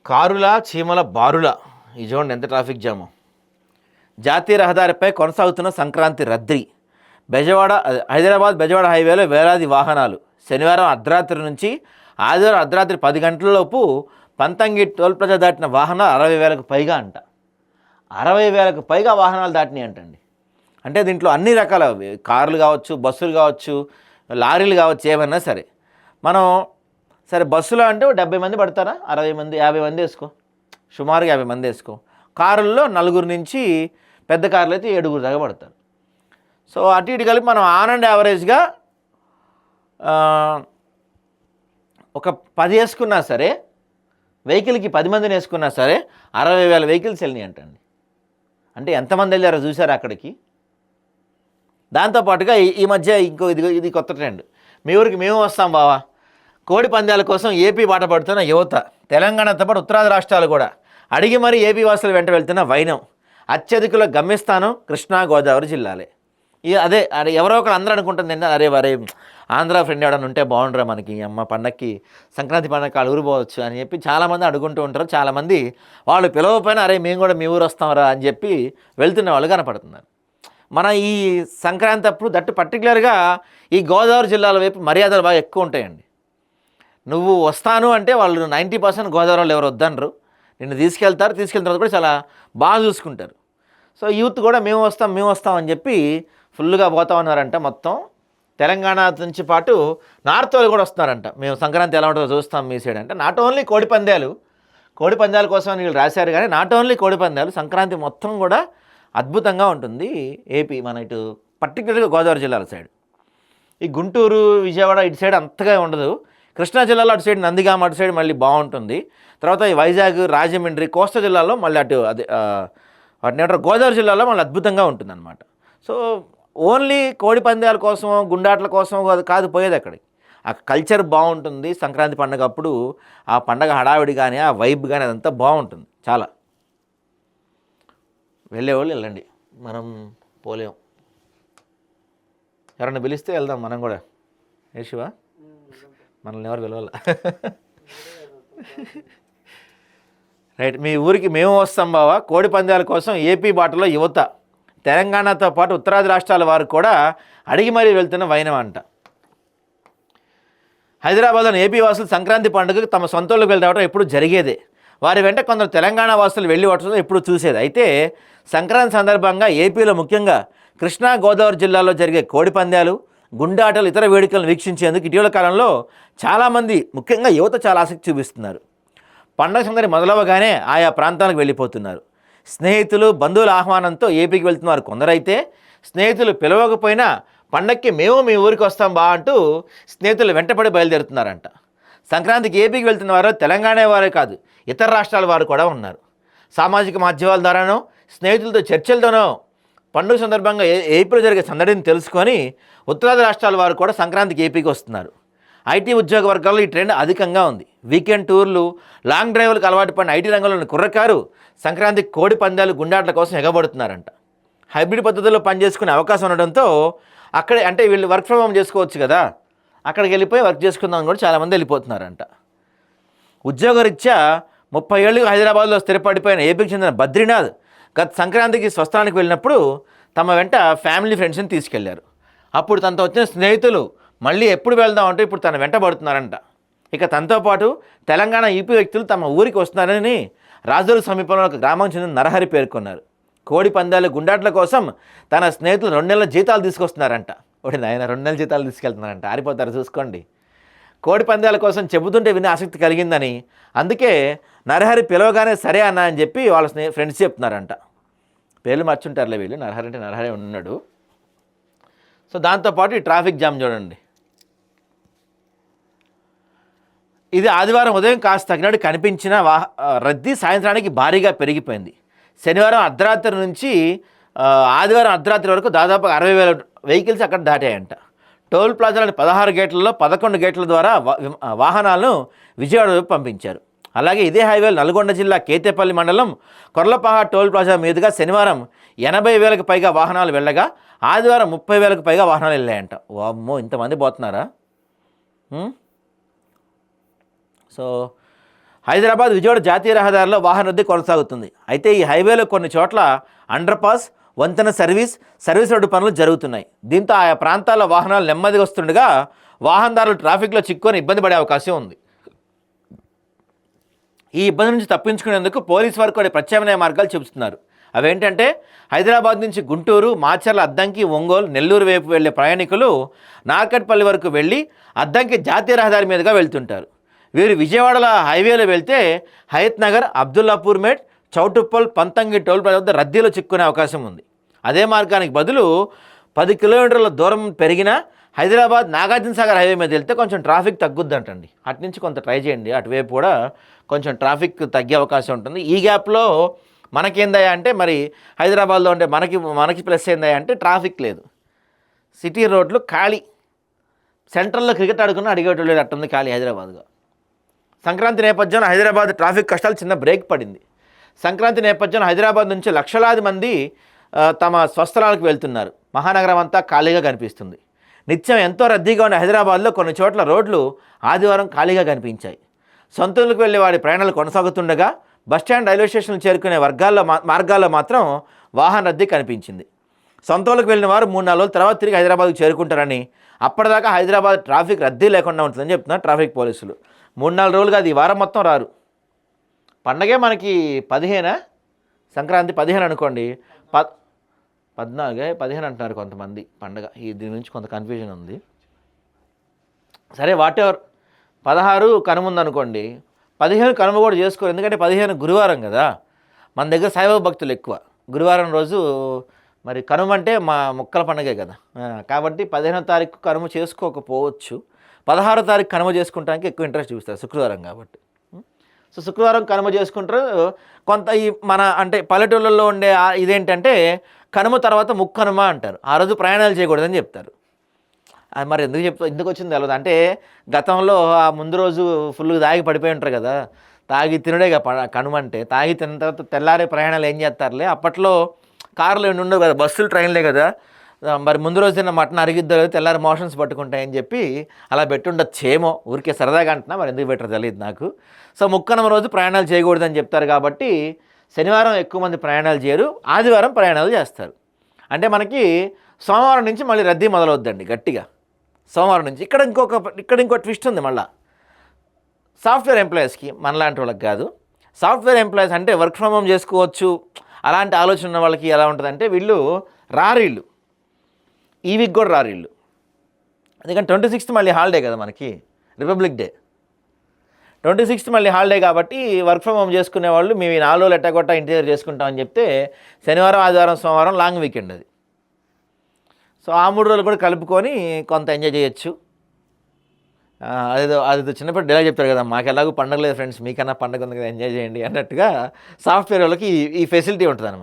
కారుల చీమల బారుల ఈ చూడండి ఎంత ట్రాఫిక్ జాము. జాతీయ రహదారిపై కొనసాగుతున్న సంక్రాంతి రద్దీ. హైదరాబాద్ బెజవాడ హైవేలో వేలాది వాహనాలు. శనివారం అర్ధరాత్రి నుంచి ఆదివారం అర్ధరాత్రి 10 గంటలలోపు పంతంగి టోల్ ప్లాజా దాటిన వాహనాలు 60,000కు పైగా అంట. 60,000కు పైగా వాహనాలు దాటినాయి అంటండి. అంటే దీంట్లో అన్ని రకాల కార్లు కావచ్చు, బస్సులు కావచ్చు, లారీలు కావచ్చు, ఏమన్నా సరే. మనం సరే బస్సులో అంటే 70 మంది పడతారా, 60 మంది 50 మంది వేసుకో, సుమారుగా 50 మంది వేసుకో. కారుల్లో 4 నుంచి పెద్ద కార్లు అయితే 7 దాకా పడతారు. సో అటు ఇటు కలిపి మనం ఆన్ అండ్ యావరేజ్గా ఒక 10 వేసుకున్నా సరే, వెహికల్కి 10 మందిని వేసుకున్నా సరే 60,000 వెహికల్స్ వెళ్ళినాయి అంటండి. అంటే ఎంతమంది వెళ్ళారో చూసారు అక్కడికి. దాంతోపాటుగా ఈ మధ్య ఇది కొత్త ట్రెండ్. మీ ఊరికి మేము వస్తాం బావా, కోడి పందాల కోసం ఏపీ బాట పడుతున్న యువత. తెలంగాణతో పాటు ఉత్తరాది రాష్ట్రాలు కూడా అడిగి మరీ ఏపీ వాసుల వెంట వెళ్తున్న వైనం. అత్యధికుల గమ్యస్థానం కృష్ణా గోదావరి జిల్లాలే. అదే ఎవరో ఒకరు అందరూ అనుకుంటుంది ఏంటంటే అరే ఆంధ్ర ఫ్రెండ్ ఎవడన్నా ఉంటే బాగుండరా మనకి, అమ్మ పండక్కి సంక్రాంతి పండగకి వాళ్ళు ఊరు పోవచ్చు అని చెప్పి చాలామంది అడుగుంటూ ఉంటారు. చాలామంది వాళ్ళు పిలవపోయినా అరే మేము కూడా మీ ఊరు వస్తాంరా అని చెప్పి వెళ్తున్న వాళ్ళు కనపడుతున్నారు. మన ఈ సంక్రాంతి అప్పుడు దట్టు పర్టికులర్గా ఈ గోదావరి జిల్లాల వైపు మర్యాదలు బాగా ఎక్కువ ఉంటాయండి. నువ్వు వస్తాను అంటే వాళ్ళు 90% గోదావరి వాళ్ళు ఎవరు వద్దనరు, నిన్ను తీసుకెళ్లిన తర్వాత కూడా చాలా బాగా చూసుకుంటారు. సో యూత్ కూడా మేము వస్తాం అని చెప్పి ఫుల్గా పోతా ఉన్నారంట. మొత్తం తెలంగాణ నుంచి పాటు నార్త్ వాళ్ళు కూడా వస్తున్నారంట. మేము సంక్రాంతి ఎలా ఉంటుందో చూస్తాం మీ సైడ్ అంటే. నాట్ ఓన్లీ కోడి పందాల కోసం వీళ్ళు రాశారు, కానీ నాట్ ఓన్లీ కోడి పందాలు, సంక్రాంతి మొత్తం కూడా అద్భుతంగా ఉంటుంది ఏపీ. మన ఇటు పర్టికులర్గా గోదావరి జిల్లాల సైడ్, ఈ గుంటూరు విజయవాడ ఇటు సైడ్ అంతగా ఉండదు. కృష్ణా జిల్లాలో అటు సైడ్ నందిగామ అటు సైడ్ మళ్ళీ బాగుంటుంది. తర్వాత ఈ వైజాగ్, రాజమండ్రి, కోస్తా జిల్లాలో మళ్ళీ అటు వాటిని ఏమంటారు గోదావరి జిల్లాలో మళ్ళీ అద్భుతంగా ఉంటుందన్నమాట. సో ఓన్లీ కోడి పందాల కోసం, గుండాట్ల కోసం కాదు పోయేది అక్కడికి. ఆ కల్చర్ బాగుంటుంది. సంక్రాంతి పండుగ అప్పుడు ఆ పండగ హడావిడి కానీ, ఆ వైబ్ కానీ అదంతా బాగుంటుంది చాలా. వెళ్ళేవాళ్ళు వెళ్ళండి, మనం పోలేం. ఎవరన్నా పిలిస్తే వెళ్దాం మనం కూడా. ఏ శివ, మనల్ని ఎవరు పిలవాల. రైట్, మీ ఊరికి మేము వస్తాం బావా, కోడి పందాల కోసం ఏపీ బాటలో యువత. తెలంగాణతో పాటు ఉత్తరాది రాష్ట్రాల వారు కూడా అడిగి మరీ వెళ్తున్న వైనం అంట. హైదరాబాద్లోని ఏపీ వాసులు సంక్రాంతి పండుగకు తమ సొంతూళ్ళకి వెళ్ళి రావడం ఎప్పుడు జరిగేదే. వారి వెంట కొందరు తెలంగాణ వాసులు వెళ్ళి వచ్చడం ఎప్పుడు చూసేది. అయితే సంక్రాంతి సందర్భంగా ఏపీలో ముఖ్యంగా కృష్ణా గోదావరి జిల్లాలో జరిగే కోడి పందాలు, గుండాటలు, ఇతర వేడుకలను వీక్షించేందుకు ఇటీవల కాలంలో చాలామంది ముఖ్యంగా యువత చాలా ఆసక్తి చూపిస్తున్నారు. పండుగ సందడి మొదలవగానే ఆయా ప్రాంతాలకు వెళ్ళిపోతున్నారు. స్నేహితులు, బంధువుల ఆహ్వానంతో ఏపీకి వెళ్తున్నారు కొందరైతే, స్నేహితులు పిలవకపోయినా పండక్కి మేము మీ ఊరికి వస్తాం బా అంటూ స్నేహితులు వెంటపడి బయలుదేరుతున్నారంట. సంక్రాంతికి ఏపీకి వెళ్తున్న వారు తెలంగాణ వారే కాదు, ఇతర రాష్ట్రాల వారు కూడా ఉన్నారు. సామాజిక మాధ్యమాల ద్వారానో, స్నేహితులతో చర్చలతోనో పండుగ సందర్భంగా ఏపీలో జరిగే సందడిని తెలుసుకొని ఉత్తరాది రాష్ట్రాల వారు కూడా సంక్రాంతికి ఏపీకి వస్తున్నారు. ఐటీ ఉద్యోగ వర్గాల్లో ఈ ట్రెండ్ అధికంగా ఉంది. వీకెండ్ టూర్లు, లాంగ్ డ్రైవ్లకు అలవాటు పడిన ఐటీ రంగంలోని కుర్రకారు సంక్రాంతికి కోడి పందాలు, గుండాట్ల కోసం ఎగబడుతున్నారంట. హైబ్రిడ్ పద్ధతిలో పనిచేసుకునే అవకాశం ఉండడంతో అక్కడే, అంటే వీళ్ళు వర్క్ ఫ్రమ్ హోమ్ చేసుకోవచ్చు కదా, అక్కడికి వెళ్ళిపోయి వర్క్ చేసుకుందామని కూడా చాలామంది వెళ్ళిపోతున్నారంట. ఉద్యోగరీత్యా 30 ఏళ్ళుగా హైదరాబాద్లో స్థిరపడిపోయిన ఏపీకి చెందిన బద్రీనాథ్ గత సంక్రాంతికి స్వస్థానానికి వెళ్ళినప్పుడు తమ వెంట ఫ్యామిలీ ఫ్రెండ్స్ని తీసుకెళ్లారు. అప్పుడు తనతో వచ్చిన స్నేహితులు మళ్ళీ ఎప్పుడు వెళ్దామంటే ఇప్పుడు తన వెంట పడుతున్నారంట. ఇక తనతో పాటు తెలంగాణ యూపీ వ్యక్తులు తమ ఊరికి వస్తున్నారని రాజోలు సమీపంలో ఒక గ్రామం చెందిన నరహరి పేర్కొన్నారు. కోడి పందాలు, గుండాట్ల కోసం తన స్నేహితులు 2 నెలల జీతాలు తీసుకొస్తున్నారంట. ఒకటి ఆయన 2 నెలల జీతాలు తీసుకెళ్తున్నారంట, ఆరిపోతారు చూసుకోండి. కోడి పందాల కోసం చెబుతుంటే వినే ఆసక్తి కలిగిందని, అందుకే నరహరి పిలవగానే సరే అన్న అని చెప్పి వాళ్ళ ఫ్రెండ్స్ చెప్తున్నారంట. పేర్లు మర్చుంటారులే వీళ్ళు, నరహరి అంటే నరహరి ఉన్నాడు. సో దాంతోపాటు ఈ ట్రాఫిక్ జామ్ చూడండి. ఇది ఆదివారం ఉదయం కాస్త తగ్గినట్టు కనిపించిన రద్దీ సాయంత్రానికి భారీగా పెరిగిపోయింది. శనివారం అర్ధరాత్రి నుంచి ఆదివారం అర్ధరాత్రి వరకు దాదాపు 60,000 వెహికల్స్ అక్కడ దాటాయంట. టోల్ ప్లాజాలోని 16 గేట్లలో 11 గేట్ల ద్వారా వాహనాలను విజయవాడ వైపు పంపించారు. అలాగే ఇదే హైవేలో నల్గొండ జిల్లా కేతేపల్లి మండలం కొర్లపహాడ్ టోల్ ప్లాజా మీదుగా శనివారం 80,000కు పైగా వాహనాలు వెళ్ళగా ఆదివారం 30,000కు పైగా వాహనాలు వెళ్ళాయంట. వామ్మో, ఇంతమంది పోతున్నారా? సో హైదరాబాద్ విజయవాడ జాతీయ రహదారిలో వాహన రద్దీ కొనసాగుతుంది. అయితే ఈ హైవేలో కొన్ని చోట్ల అండర్ పాస్, వంతెన సర్వీస్ రోడ్డు పనులు జరుగుతున్నాయి. దీంతో ఆయా ప్రాంతాల్లో వాహనాలు నెమ్మదిగా వస్తుండగా వాహనదారులు ట్రాఫిక్లో చిక్కుకొని ఇబ్బంది పడే అవకాశం ఉంది. ఈ ఇబ్బంది నుంచి తప్పించుకునేందుకు పోలీసు వారు కొన్ని ప్రత్యామ్నాయ మార్గాలు చెబుతున్నారు. అవేంటంటే హైదరాబాద్ నుంచి గుంటూరు, మాచర్ల, అద్దంకి, ఒంగోలు, నెల్లూరు వైపు వెళ్లే ప్రయాణికులు నార్కట్పల్లి వరకు వెళ్ళి అద్దంకి జాతీయ రహదారి మీదుగా వెళ్తుంటారు. వీరు విజయవాడలో హైవేలో వెళ్తే హయత్ నగర్, అబ్దుల్లాపూర్ మేట్, చౌటుప్పల్, పంతంగి టోల్ ప్లాజా వద్ద రద్దీలో చిక్కునే అవకాశం ఉంది. అదే మార్గానికి బదులు 10 కిలోమీటర్ల దూరం పెరిగిన హైదరాబాద్ నాగార్జునసాగర్ హైవే మీద వెళ్తే కొంచెం ట్రాఫిక్ తగ్గుద్దంటండి. అటు నుంచి కొంత ట్రై చేయండి, అటువైపు కూడా కొంచెం ట్రాఫిక్ తగ్గే అవకాశం ఉంటుంది. ఈ గ్యాప్లో మనకేందయ్యా అంటే మరి హైదరాబాద్లో ఉంటే మనకి ప్లస్ ఏందయ్యా అంటే ట్రాఫిక్ లేదు, సిటీ రోడ్లు ఖాళీ, సెంట్రల్లో క్రికెట్ ఆడుకున్న అడిగేటోళ్ళు అట్టుంది ఖాళీ హైదరాబాద్గా. సంక్రాంతి నేపథ్యంలో హైదరాబాద్ ట్రాఫిక్ కష్టాలు చిన్న బ్రేక్ పడింది. సంక్రాంతి నేపథ్యంలో హైదరాబాద్ నుంచి లక్షలాది మంది తమ స్వస్థలాలకు వెళ్తున్నారు. మహానగరం అంతా ఖాళీగా కనిపిస్తుంది. నిత్యం ఎంతో రద్దీగా ఉన్న హైదరాబాద్లో కొన్ని చోట్ల రోడ్లు ఆదివారం ఖాళీగా కనిపించాయి. సొంతూరులకు వెళ్లే వారి ప్రయాణాలు కొనసాగుతుండగా బస్టాండ్, రైల్వే స్టేషన్లు చేరుకునే మార్గాల్లో మాత్రం వాహన రద్దీ కనిపించింది. సొంతూరులకు వెళ్ళిన వారు 3-4 రోజుల తర్వాత తిరిగి హైదరాబాద్కు చేరుకుంటారని, అప్పటిదాకా హైదరాబాద్ ట్రాఫిక్ రద్దీ లేకుండా ఉంటుందని చెప్తున్నారు ట్రాఫిక్ పోలీసులు. 3-4 రోజులు కాదు, ఈ వారం మొత్తం రారు. పండగే మనకి 15 సంక్రాంతి 15 అనుకోండి, 14 15 అంటున్నారు కొంతమంది పండగ. దీని నుంచి కొంత కన్ఫ్యూజన్ ఉంది. సరే వాట్ ఎవర్, 16 కనుమ ఉందనుకోండి, 15 కనుమ కూడా చేసుకోరు. ఎందుకంటే 15 గురువారం కదా, మన దగ్గర సాయిబాబా భక్తులు ఎక్కువ. గురువారం రోజు మరి కనుమ అంటే మా మొక్కల పండగే కదా, కాబట్టి 15వ తారీఖు కనుమ చేసుకోకపోవచ్చు. 16వ తారీఖు కనుమ చేసుకుంటానికి ఎక్కువ ఇంట్రెస్ట్ చూపిస్తారు, శుక్రవారం కాబట్టి. సో శుక్రవారం కనుమ చేసుకుంటారు. కొంత ఈ మన అంటే పల్లెటూళ్ళల్లో ఉండే ఇదేంటంటే కనుమ తర్వాత ముక్కనుమ అంటారు. ఆ రోజు ప్రయాణాలు చేయకూడదని చెప్తారు. అది మరి ఎందుకు వచ్చింది తెలియదు. అంటే గతంలో ఆ ముందు రోజు ఫుల్గా తాగి పడిపోయి ఉంటారు కదా, తాగి తినడే కనుమ అంటే. తాగి తిన్న తర్వాత తెల్లారే ప్రయాణాలు ఏం చేస్తారులే, అప్పట్లో కార్లు ఏమి ఉండవు కదా, బస్సులు, ట్రైన్లే కదా. మరి ముందు రోజు తిన్న మటన్ అరిగిద్దో తెల్లారి మోషన్స్ పట్టుకుంటాయని చెప్పి అలా పెట్టుండొచ్చేమో, ఊరికే సరదాగా అంటున్నా, మరి ఎందుకు పెట్టారో తెలియదు నాకు. సో ముక్కనుమ రోజు ప్రయాణాలు చేయకూడదని చెప్తారు కాబట్టి శనివారం ఎక్కువ మంది ప్రయాణాలు చేయరు, ఆదివారం ప్రయాణాలు చేస్తారు. అంటే మనకి సోమవారం నుంచి మళ్ళీ రద్దీ మొదలవుద్దండి గట్టిగా. సోమవారం నుంచి ఇక్కడ ఇంకో ట్విస్ట్ ఉంది మళ్ళీ. సాఫ్ట్వేర్ ఎంప్లాయీస్కి, మనలాంటి వాళ్ళకి కాదు, సాఫ్ట్వేర్ ఎంప్లాయీస్ అంటే వర్క్ ఫ్రమ్ హోమ్ చేసుకోవచ్చు అలాంటి ఆలోచన ఉన్న వాళ్ళకి ఎలా ఉంటుందంటే వీళ్ళు రారీళ్ళు, ఈ వీక్ కూడా రారీళ్ళు. ఎందుకంటే 26th మళ్ళీ హాలిడే కదా మనకి, రిపబ్లిక్ డే. 26th మళ్ళీ హాలిడే కాబట్టి వర్క్ ఫ్రమ్ హోమ్ చేసుకునే వాళ్ళు మేము ఈ 4 రోజులు ఎట్టగొట్ట ఇంటి దగ్గర చేసుకుంటామని చెప్తే శనివారం, ఆదివారం, సోమవారం లాంగ్ వీకెండ్ అది. సో ఆ 3 రోజులు కూడా కలుపుకొని కొంత ఎంజాయ్ చేయొచ్చు. అదేదో చిన్నప్పుడు డైలాగ్ చెప్తారు కదా, మాకు ఎలాగో పండుగ లేదు ఫ్రెండ్స్, మీకన్నా పండుగ ఉంది కదా ఎంజాయ్ చేయండి అన్నట్టుగా సాఫ్ట్వేర్ వాళ్ళకి ఈ ఫెసిలిటీ ఉంటుంది అన్నమాట.